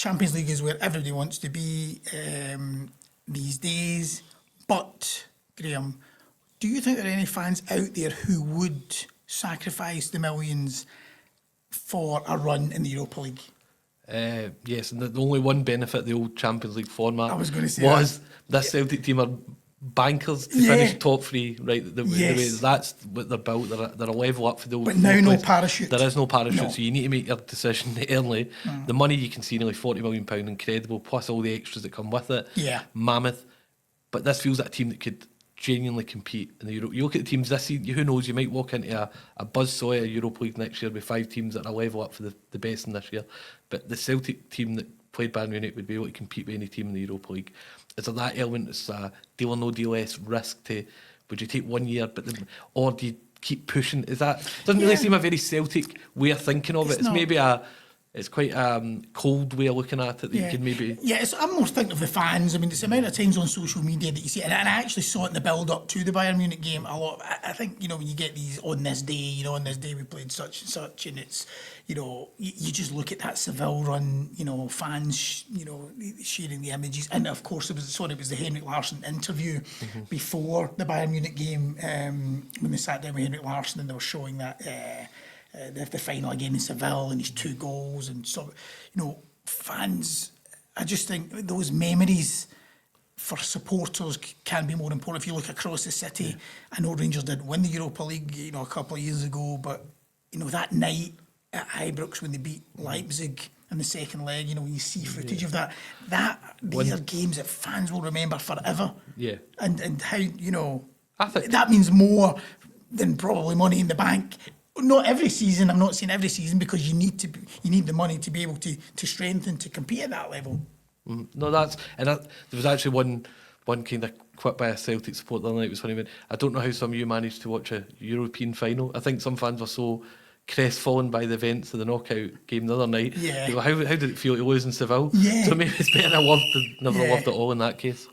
Champions League is where everybody wants to be these days. But, Graeme, do you think there are any fans out there who would sacrifice the millions for a run in the Europa League? Yes, and the only one benefit of the old Champions League format I was going to say was this Celtic team are bankers to finish top three, right? The way that's what they're built. They're a level up for the old. But now no parachute. There is no parachute, No. so you need to make your decision early. The money you can see, nearly £40 million, incredible, plus all the extras that come with it. Yeah. Mammoth. But this feels like a team that could genuinely compete in the Europe. You look at the teams this season, who knows, you might walk into a buzzsaw of Europa League next year with 5 teams that are a level up for the best in this year. But the Celtic team that played Bayern Munich would be able to compete with any team in the Europa League. Is there that element that's deal or no deal less risk to, would you take 1 year, or do you keep pushing? Doesn't really seem a very Celtic way of thinking of it. It's maybe it's quite a cold way of looking at it that you can maybe... Yeah, I'm more thinking of the fans. I mean, it's the amount of times on social media that you see, and I actually saw it in the build-up to the Bayern Munich game a lot. I think, when you get these, on this day we played such and such, and it's, you just look at that Seville run, fans, sharing the images. And of course, it was the Henrik Larsson interview before the Bayern Munich game, when they sat down with Henrik Larsson and they were showing that... the final again in Seville and his 2 goals, and so fans, I just think those memories for supporters can be more important. If you look across the city, I know Rangers did win the Europa League a couple of years ago, but that night at Ibrox when they beat Leipzig in the second leg, when you see footage of these are games that fans will remember forever. Yeah. And how I think that means more than probably Money in the Bank. Not every season. I'm not saying every season, because you need the money to be able to strengthen to compete at that level. No, there was actually one kind of quip by a Celtic supporter the other night. It was funny. I don't know how some of you managed to watch a European final. I think some fans were so crestfallen by the events of the knockout game the other night. Yeah. They go, how did it feel to lose in Seville? Yeah. So maybe it's better never loved it all in that case.